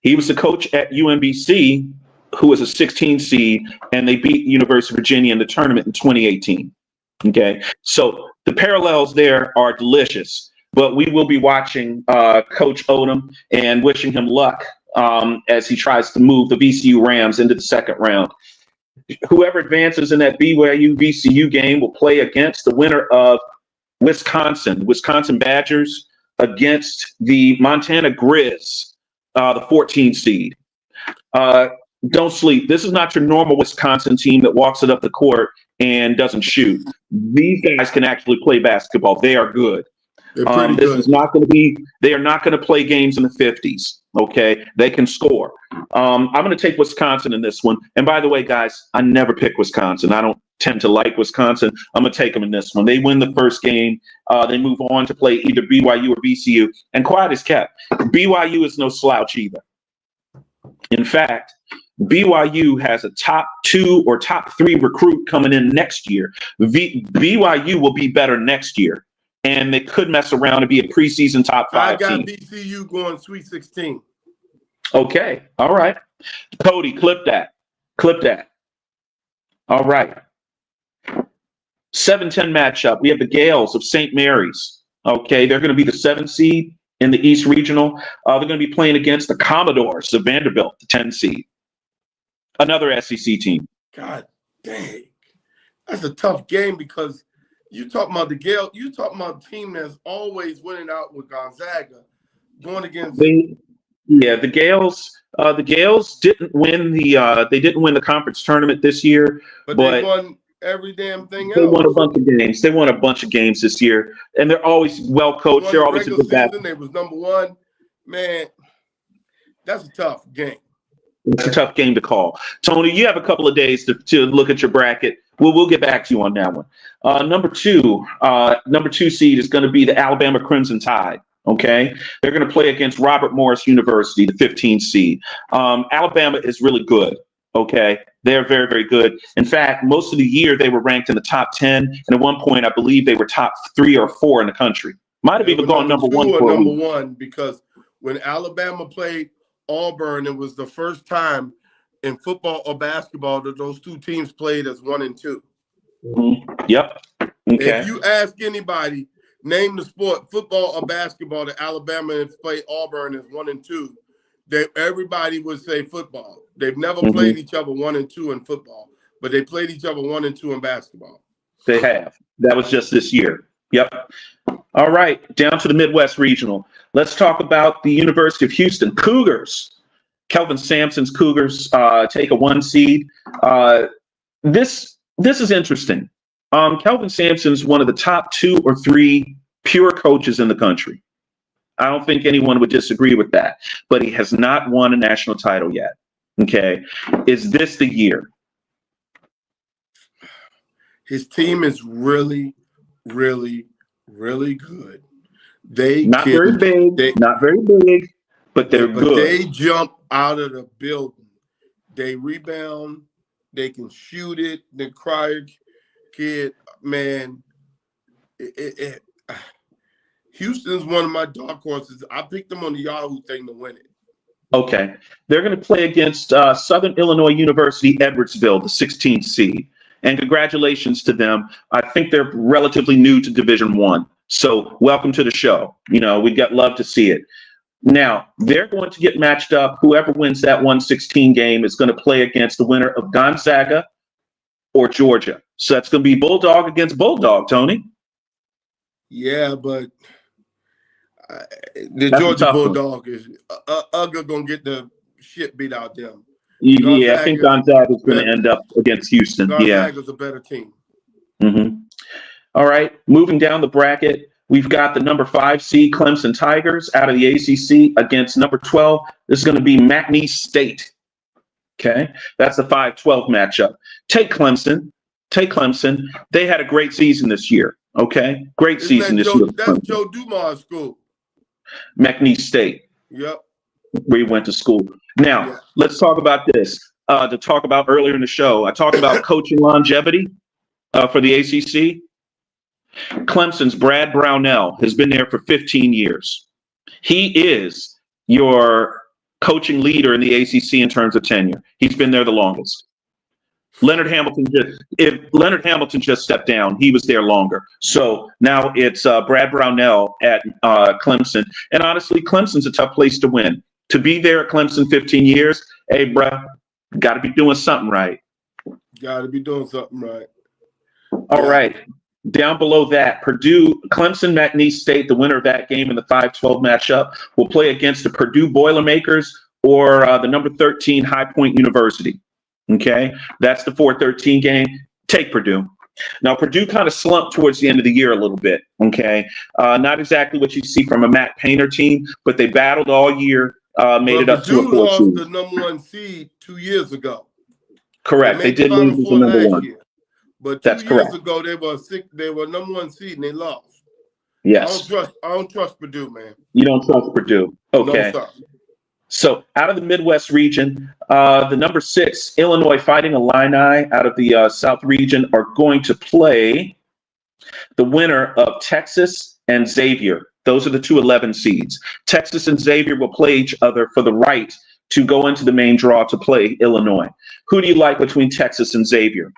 He was the coach at UMBC, who was a 16 seed, and they beat University of Virginia in the tournament in 2018. Okay, so the parallels there are delicious, but we will be watching Coach Odom and wishing him luck as he tries to move the VCU Rams into the second round. Whoever advances in that BYU VCU game will play against the winner of Wisconsin Badgers against the Montana Grizz, the 14 seed. Don't sleep. This is not your normal Wisconsin team that walks it up the court and doesn't shoot. These guys can actually play basketball. They are good. They are not going to play games in the 50s. Okay. They can score. I'm going to take Wisconsin in this one. And by the way, guys, I never pick Wisconsin. I don't tend to like Wisconsin. I'm going to take them in this one. They win the first game. They move on to play either BYU or VCU. And quiet is kept. BYU is no slouch either. In fact, BYU has a top 2 or top 3 recruit coming in next year. BYU will be better next year. And they could mess around and be a preseason top 5 team. I got VCU going Sweet 16. Okay. All right. Cody, clip that. All right. 7-10 matchup. We have the Gales of St. Mary's. Okay. They're going to be the 7 seed in the East Regional. They're going to be playing against the Commodores of Vanderbilt, the 10 seed. Another SEC team. God dang. That's a tough game because you talking about the Gale, you talking about a team that's always winning out with Gonzaga, going against. The Gales. The Gales didn't win the conference tournament this year, but they won every damn thing else. They won a bunch of games. They won a bunch of games this year, and they're always well coached. They're always a good basketball. They was number 1. Man, that's a tough game. It's a tough game to call. Tony, you have a couple of days to look at your bracket. We'll get back to you on that one. Number two seed is going to be the Alabama Crimson Tide. Okay, they're going to play against Robert Morris University, the 15th seed. Alabama is really good. Okay, they're very, very good. In fact, most of the year they were ranked in the top 10, and at one point I believe they were top 3 or 4 in the country. Might have even gone number 1 for number 1 because when Alabama played Auburn, it was the first time in football or basketball that those two teams played as 1 and 2. Mm-hmm. Yep. Okay. If you ask anybody, name the sport, football or basketball, that Alabama has played Auburn as 1 and 2, everybody would say football. They've never played each other 1 and 2 in football, but they played each other 1 and 2 in basketball. They have. That was just this year. Yep. All right, down to the Midwest Regional. Let's talk about the University of Houston Cougars. Kelvin Sampson's Cougars take a 1 seed. This is interesting. Kelvin Sampson's one of the top 2 or 3 pure coaches in the country. I don't think anyone would disagree with that, but he has not won a national title yet. Okay. Is this the year? His team is really, really, really good. Not very big, but they're good. They jump out of the building. They rebound. They can shoot it. The Cryer kid, man. Houston's one of my dark horses. I picked them on the Yahoo thing to win it. Okay. They're going to play against Southern Illinois University, Edwardsville, the 16th seed. And congratulations to them. I think they're relatively new to Division I. So welcome to the show. You know, we'd love to see it. Now, they're going to get matched up. Whoever wins that 116 game is going to play against the winner of Gonzaga or Georgia. So that's going to be Bulldog against Bulldog, Tony. Yeah, but the Georgia Bulldog is Uga going to get the shit beat out them. Yeah, I think Gonzaga is going to end up against Houston. Gonzaga's a better team. Mm-hmm. All right, moving down the bracket, we've got the number 5 seed Clemson Tigers out of the ACC against number 12. This is going to be McNeese State. Okay, that's the 5-12 matchup. Take Clemson. They had a great season this year. Okay, great season this year. That's Joe Dumas' school. McNeese State. Yep. Where he went to school. Now, let's talk about this. To talk about earlier in the show, I talked about coaching longevity for the ACC. Clemson's Brad Brownell has been there for 15 years. He is your coaching leader in the ACC in terms of tenure. He's been there the longest. If Leonard Hamilton just stepped down, he was there longer. So now it's Brad Brownell at Clemson. And honestly, Clemson's a tough place to win. To be there at Clemson 15 years, hey, bruh, got to be doing something right. Got to be doing something right. All right. Down below that, Purdue, Clemson, McNeese State, the winner of that game in the 5-12 matchup, will play against the Purdue Boilermakers or the number 13 High Point University. Okay, that's the 4-13 game. Take Purdue. Now, Purdue kind of slumped towards the end of the year a little bit. Okay, not exactly what you see from a Matt Painter team, but they battled all year, made it up to a 4 seed. Purdue lost the number 1 seed 2 years ago. Correct. They did lose the number 1. Year. But 2 years ago, they were number 1 seed and they lost. Yes. I don't trust Purdue, man. You don't trust Purdue. Okay. No, so out of the Midwest region, the number 6 Illinois Fighting Illini out of the South region are going to play the winner of Texas and Xavier. Those are the 2 11 seeds. Texas and Xavier will play each other for the right to go into the main draw to play Illinois. Who do you like between Texas and Xavier?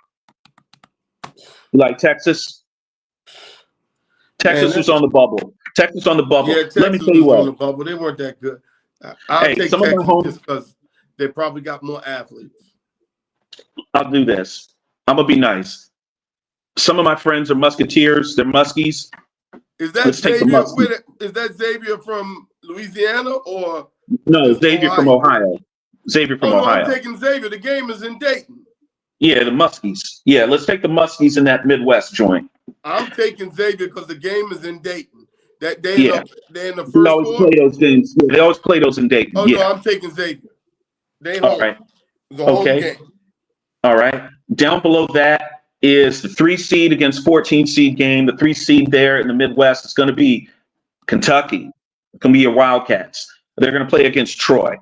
You like Texas? Texas was on the bubble. Texas on the bubble. Yeah, Texas Let me tell you what. on the bubble. They weren't that good. I'll take Texas just because they probably got more athletes. I'll do this. I'm going to be nice. Some of my friends are Musketeers. They're Muskies. Is that Xavier from Louisiana or? No, Xavier from Ohio. Xavier from Ohio. I'm taking Xavier. The game is in Dayton. Yeah, the Muskies. Yeah, let's take the Muskies in that Midwest joint. I'm taking Xavier because the game is in Dayton. That they're in the first they always play those games. They always play those in Dayton. Oh, no, I'm taking Xavier. They home. All right. The home game. All right. Down below that is the 3 seed against 14 seed game. The 3 seed there in the Midwest is going to be Kentucky. It's going to be your Wildcats. They're going to play against Troy.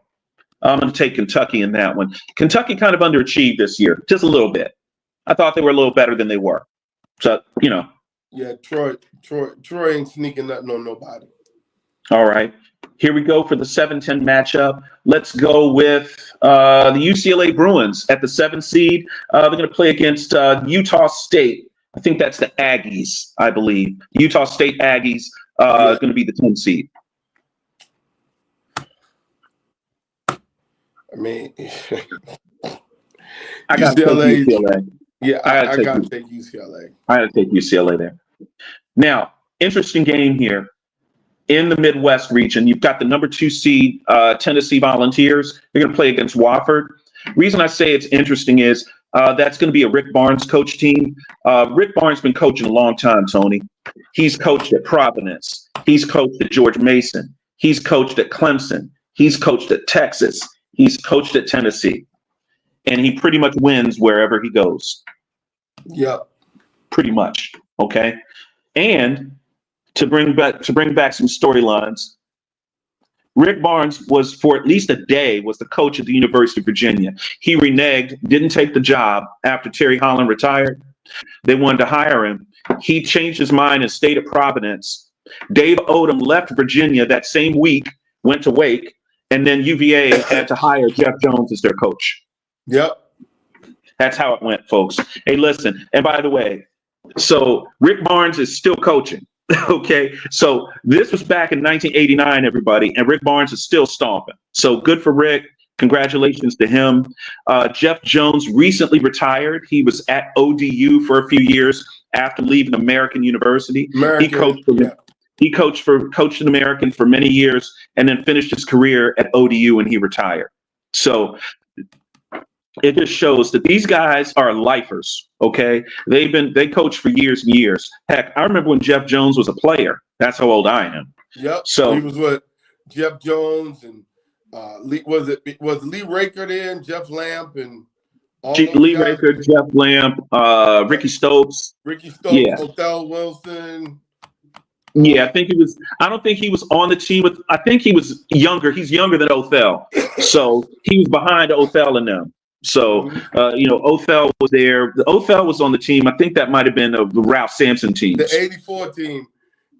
I'm going to take Kentucky in that one. Kentucky kind of underachieved this year, just a little bit. I thought they were a little better than they were. So, you know. Yeah, Troy ain't sneaking nothing on nobody. All right. Here we go for the 7-10 matchup. Let's go with the UCLA Bruins at the 7 seed. They're going to play against Utah State. I think that's the Aggies, I believe. Utah State Aggies is going to be the 10 seed. I mean, I got UCLA. Yeah, I got to take UCLA. I got to take UCLA there. Now, interesting game here. In the Midwest region, you've got the number 2 seed Tennessee Volunteers. They're going to play against Wofford. Reason I say it's interesting is that's going to be a Rick Barnes coach team. Rick Barnes has been coaching a long time, Tony. He's coached at Providence. He's coached at George Mason. He's coached at Clemson. He's coached at Texas. He's coached at Tennessee. And he pretty much wins wherever he goes. Yep. Pretty much. Okay. And to bring back some storylines, Rick Barnes was, for at least a day, was the coach at the University of Virginia. He reneged, didn't take the job after Terry Holland retired. They wanted to hire him. He changed his mind and stayed at Providence. Dave Odom left Virginia that same week, went to Wake, and then UVA had to hire Jeff Jones as their coach. Yep. That's how it went, folks. Hey, listen, and by the way, so Rick Barnes is still coaching. Okay, so this was back in 1989, everybody, and Rick Barnes is still stomping. So good for Rick. Congratulations to him. Jeff Jones recently retired. He was at ODU for a few years after leaving American University. He American, coached for yeah. coached an American for many years, and then finished his career at ODU and he retired. So it just shows that these guys are lifers. Okay, they coach for years and years. Heck, I remember when Jeff Jones was a player. That's how old I am. Yep. So he was with Jeff Jones and was Lee Raker there and Jeff Lamp and all those Lee guys? Raker, Jeff Lamp, Ricky Stokes. Ricky Stokes, Yeah. Othell Wilson. Yeah, I think he was. I don't think he was on the team with. I think he was younger. He's younger than Othell, so he was behind Othell and them. So Othell was there. Othell was on the team. I think that might have been the Ralph Sampson team. The '84 team.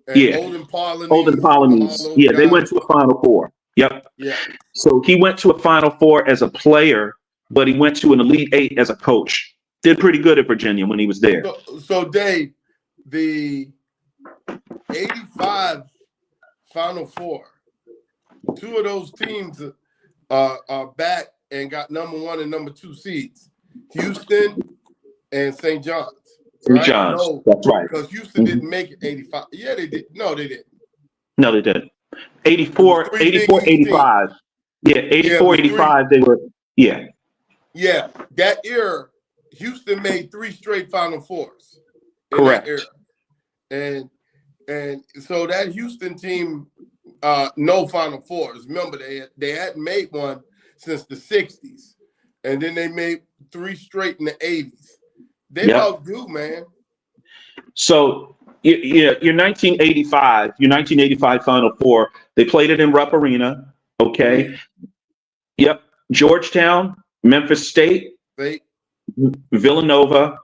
And Yeah. Olden Polynice. Yeah, they went to a Final Four. Yep. Yeah. So he went to a Final Four as a player, but he went to an Elite Eight as a coach. Did pretty good at Virginia when he was there. So Dave, the '85 Final Four, two of those teams are back and got number 1 and number 2 seeds, Houston and St. John's. St. John's, no, that's right. Because Houston didn't make it 85. Yeah, they did. No, they didn't. No, they didn't. 84, 85. Yeah, 84, 85, they were, yeah. Yeah, that year, Houston made 3 straight Final Fours. Correct. And so that Houston team, no Final Fours. Remember, they hadn't made one since the 60s. And then they made 3 straight in the 80s. They outdo, man. So your 1985 Final Four, they played it in Rupp Arena. Okay. Mm-hmm. Yep. Georgetown, Memphis State, Villanova,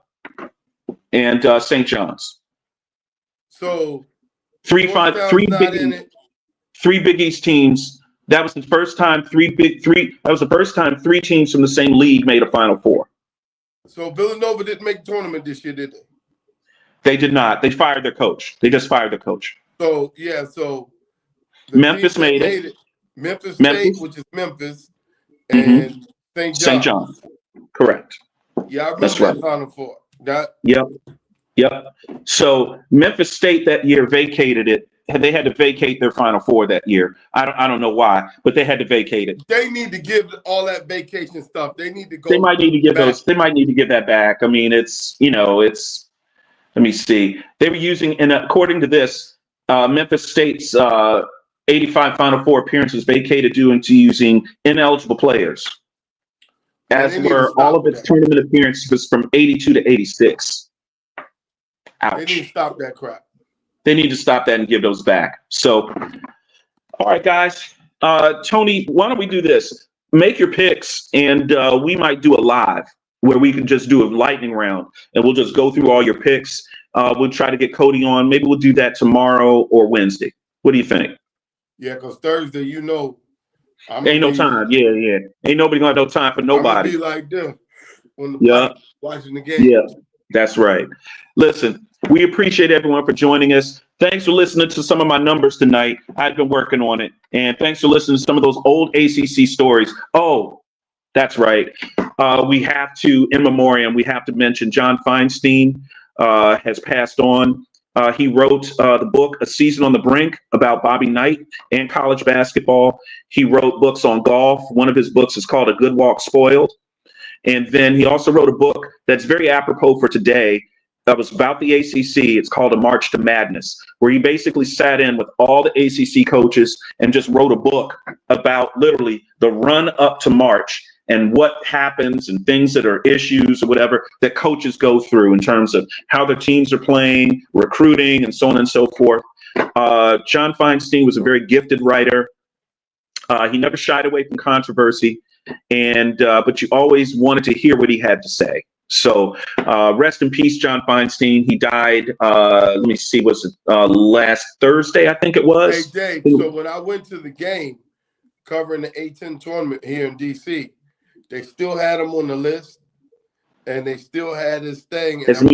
and St. John's. So three Big East teams. That was the first time that was the first time 3 teams from the same league made a Final Four. So Villanova didn't make the tournament this year, did they? They did not. They fired their coach. They just fired their coach. So Memphis made it. Memphis State, which is Memphis, and St. John's. Correct. Yeah, I remember that Final Four. Yep. So Memphis State that year vacated it. They had to vacate their Final Four that year. I don't know why, but they had to vacate it. They need to give all that vacation stuff. They need to go. They might need to give those. They might need to give that back. I mean, it's. Let me see. They were using, and according to this, Memphis State's 85 Final Four appearances vacated due to using ineligible players, as were all of its tournament appearances from 82 to 86. Ouch. They need to stop that crap. They need to stop that and give those back. So, all right, guys. Tony, why don't we do this? Make your picks, and we might do a live where we can just do a lightning round, and we'll just go through all your picks. We'll try to get Cody on. Maybe we'll do that tomorrow or Wednesday. What do you think? Yeah, because Thursday, ain't no time. Yeah. Ain't nobody gonna have no time for nobody. I'm gonna be like them when watching the game. Yeah, that's right. Listen, we appreciate everyone for joining us. Thanks for listening to some of my numbers tonight. I've been working on it. And thanks for listening to some of those old ACC stories. Oh, that's right. We have to, in memoriam, we have to mention John Feinstein has passed on. He wrote the book, A Season on the Brink, about Bobby Knight and college basketball. He wrote books on golf. One of his books is called A Good Walk Spoiled. And then he also wrote a book that's very apropos for today that was about the ACC. It's called A March to Madness, where he basically sat in with all the ACC coaches and just wrote a book about literally the run up to March and what happens and things that are issues or whatever that coaches go through in terms of how their teams are playing, recruiting, and so on and so forth. John Feinstein was a very gifted writer. He never shied away from controversy, but you always wanted to hear what he had to say. So rest in peace, John Feinstein. He died, let me see, was it last Thursday, I think it was? Hey, Dave, so when I went to the game covering the A10 tournament here in D.C., they still had him on the list, and they still had his thing. And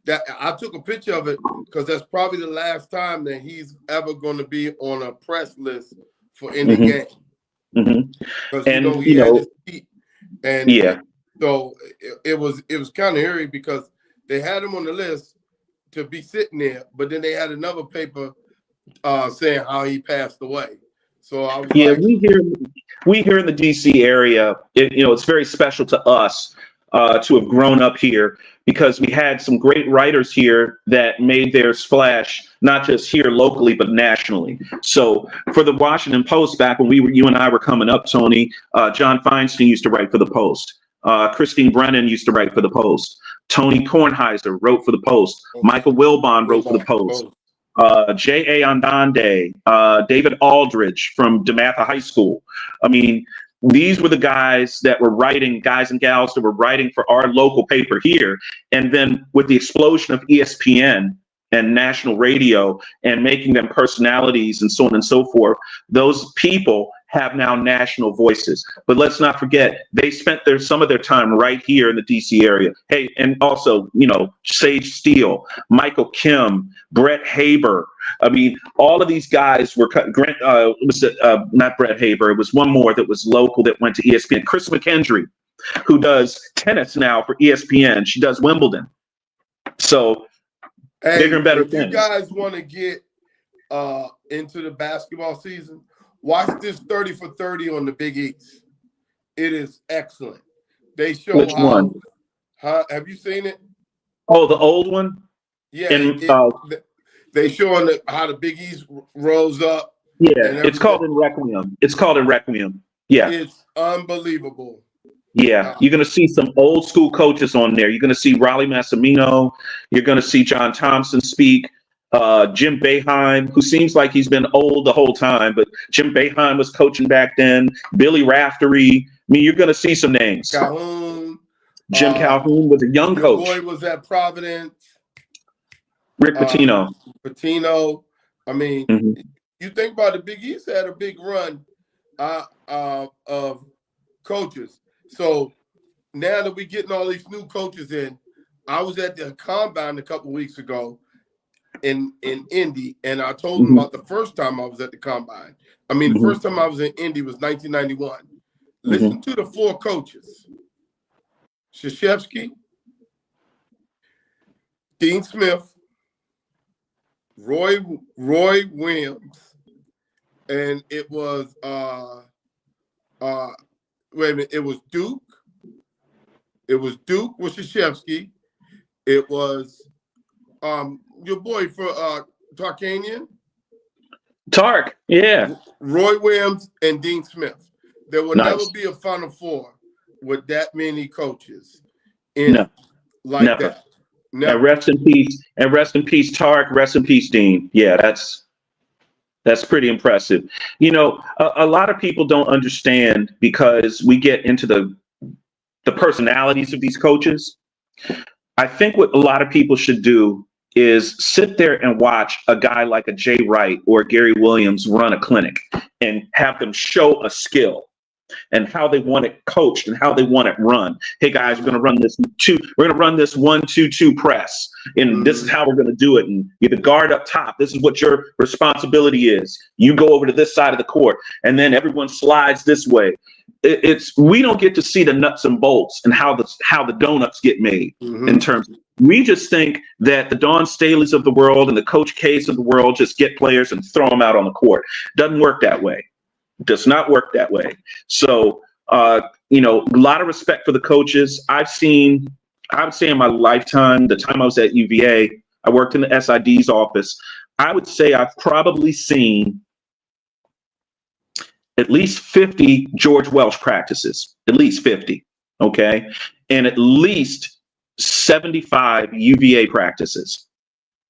that I took a picture of it because that's probably the last time that he's ever going to be on a press list for any Mhm. game. Because And he had his feet, and yeah, so it was kind of eerie because they had him on the list to be sitting there, but then they had another paper saying how he passed away. So I was yeah, like, we here in the DC area, it's very special to us to have grown up here because we had some great writers here that made their splash, not just here locally, but nationally. So for the Washington Post, back when you and I were coming up, Tony, John Feinstein used to write for the Post. Christine Brennan used to write for the Post. Tony Kornheiser wrote for the Post. Michael Wilbon wrote for the Post. J.A. Andande, David Aldridge from DeMatha High School. I mean, these were the guys that were writing, guys and gals that were writing for our local paper here. And then with the explosion of ESPN and national radio and making them personalities and so on and so forth, those people have now national voices. But let's not forget, they spent some of their time right here in the DC area. Hey, and also, Sage Steele, Michael Kim, Brett Haber. I mean, all of these guys were not Brett Haber. It was one more that was local that went to ESPN. Chris McKendry, who does tennis now for ESPN. She does Wimbledon. So bigger and better if things. you guys want to get into the basketball season, watch this 30 for 30 on the Big East. It is excellent. They show Which one? Have you seen it? Oh, the old one? Yeah. They showing how the Big East rose up. Yeah, it's called In Requiem. Yeah. It's unbelievable. Yeah, you're going to see some old school coaches on there. You're going to see Raleigh Massimino. You're going to see John Thompson speak. Jim Boeheim, who seems like he's been old the whole time, but Jim Boeheim was coaching back then. Billy Raftery. I mean, you're going to see some names. Calhoun. Jim Calhoun was a young coach. Boy was at Providence. Rick Pitino. I mean, you think about the Big East had a big run of coaches. So now that we're getting all these new coaches in, I was at the Combine a couple of weeks ago in Indy, and I told them about the first time I was at the Combine. I mean, the first time I was in Indy was 1991. Listen to the four coaches. Krzyzewski, Dean Smith, Roy Williams, and it was wait a minute, it was Duke. It was Duke with Krzyzewski. It was your boy for Tarkanian. Tark, yeah. Roy Williams and Dean Smith. There will Nice. never be a Final Four with that many coaches in No, like never. that. Never. And rest in peace, Tark. Rest in peace, Dean. Yeah, that's pretty impressive. A lot of people don't understand because we get into the personalities of these coaches. I think what a lot of people should do is sit there and watch a guy like a Jay Wright or Gary Williams run a clinic and have them show a skill and how they want it coached and how they want it run. Hey guys, we're going to run this 1-2-2 press, and this is how we're going to do it. And you're the guard up top. This is what your responsibility is. You go over to this side of the court, and then everyone slides this way. We don't get to see the nuts and bolts and how the donuts get made in terms of. We just think that the Dawn Staleys of the world and the Coach K's of the world just get players and throw them out on the court. Doesn't work that way. Does not work that way. So, a lot of respect for the coaches. I would say in my lifetime, the time I was at UVA, I worked in the SID's office. I would say I've probably seen at least 50 George Welsh practices, at least 50. Okay. And at least 75 UVA practices.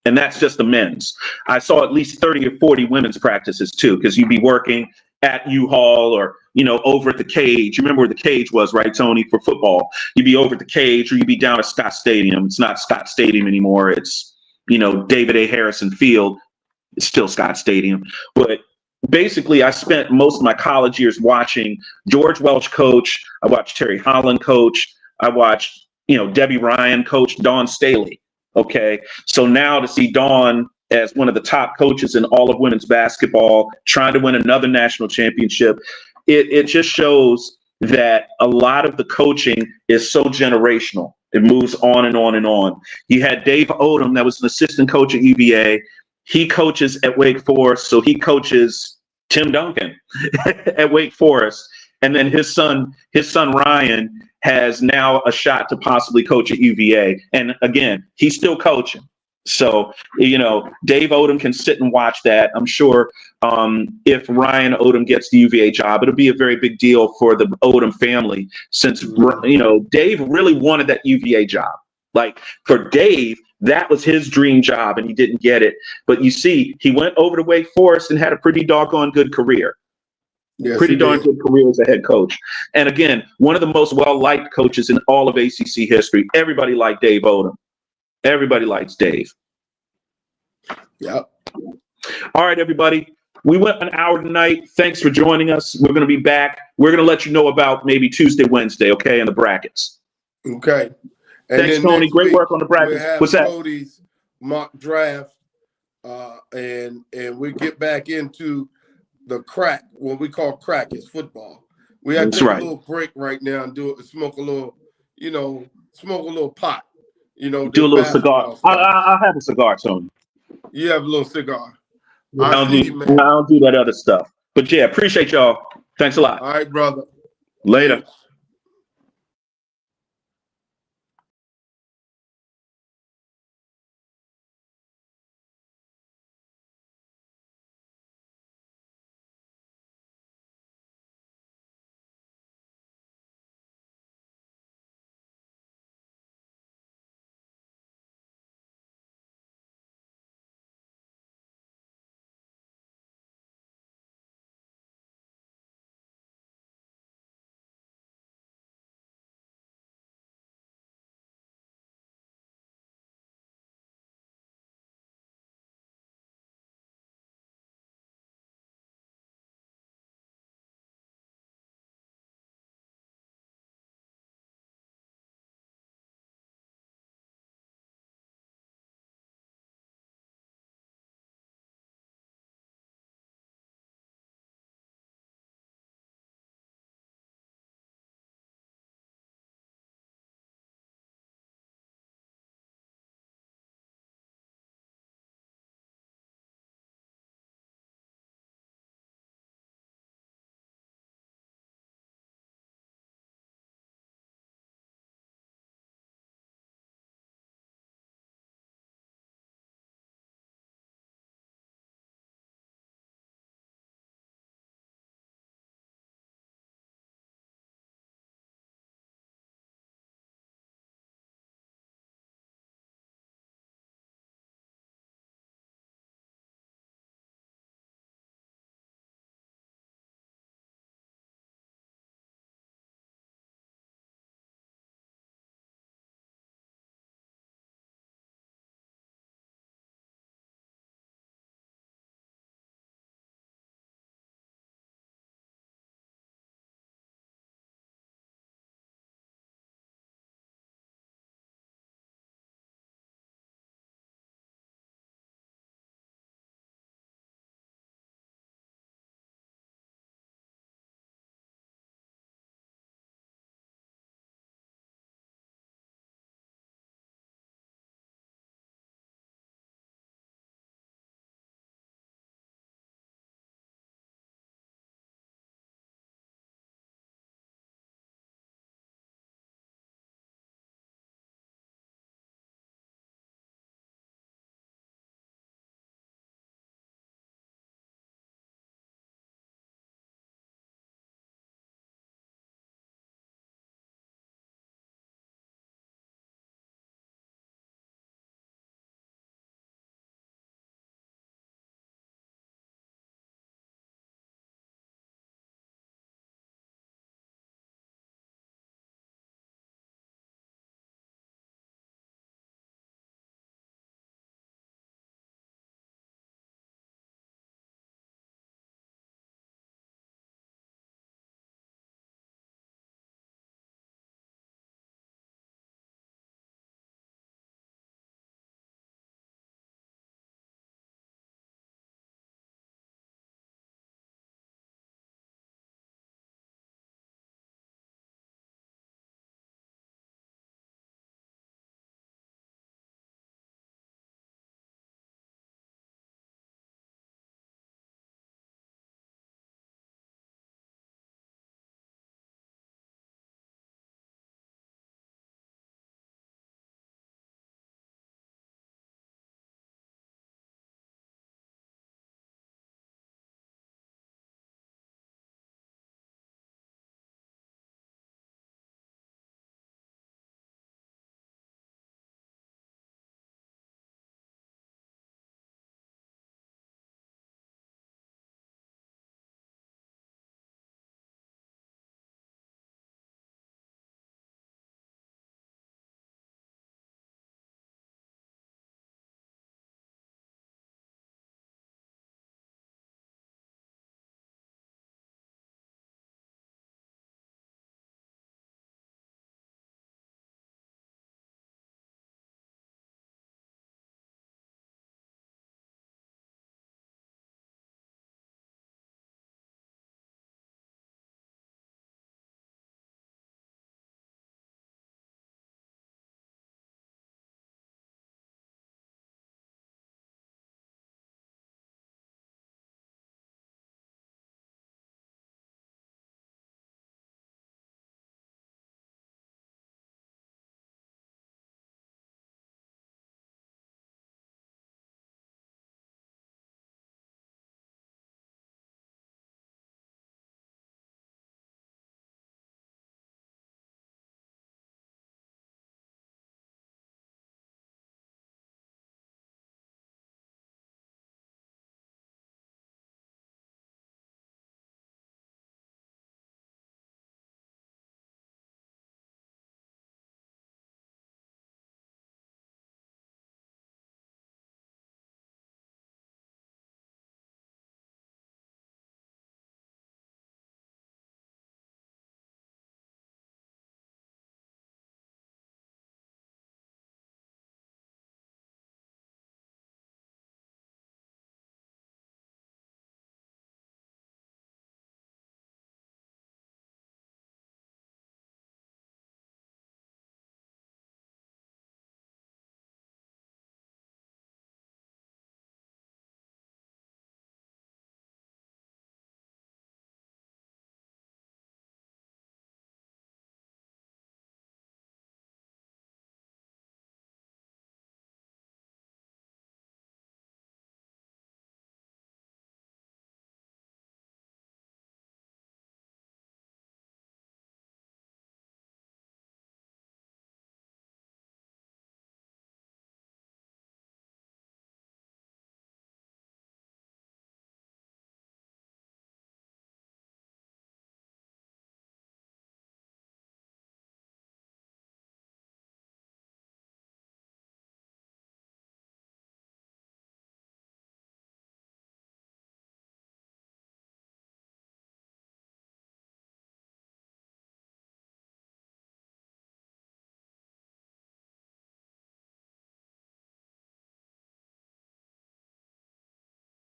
And that's just the men's. I saw at least 30 or 40 women's practices too, because you'd be working at U-Haul or, over at the Cage. You remember where the Cage was, right, Tony, for football? You'd be over at the Cage or you'd be down at Scott Stadium. It's not Scott Stadium anymore. It's, David A. Harrison Field. It's still Scott Stadium. But basically, I spent most of my college years watching George Welsh coach. I watched Terry Holland coach. I watched, Debbie Ryan coach Dawn Staley. Okay. So now to see Dawn as one of the top coaches in all of women's basketball, trying to win another national championship, it just shows that a lot of the coaching is so generational. It moves on and on and on. You had Dave Odom, that was an assistant coach at UVA. He coaches at Wake Forest, so he coaches Tim Duncan at Wake Forest. And then his son Ryan has now a shot to possibly coach at UVA. And again, he's still coaching. So, Dave Odom can sit and watch that. I'm sure if Ryan Odom gets the UVA job, it'll be a very big deal for the Odom family, since, Dave really wanted that UVA job. Like, for Dave, that was his dream job and he didn't get it. But you see, he went over to Wake Forest and had a pretty doggone good career. Yes, pretty darn good career as a head coach. And again, one of the most well-liked coaches in all of ACC history. Everybody liked Dave Odom. Everybody likes Dave. Yep. All right, everybody. We went an hour tonight. Thanks for joining us. We're going to be back. We're going to let you know about maybe Tuesday, Wednesday, okay, in the brackets. Okay. And thanks, Tony. Great work on the brackets. What's that? Cody's mock draft, and we get back into the crack, what we call crack is football. We have to take a little break right now and smoke a little pot. Do a little cigar. I'll have a cigar, Tony. You have a little cigar. I don't do that other stuff. But yeah, appreciate y'all. Thanks a lot. All right, brother. Later.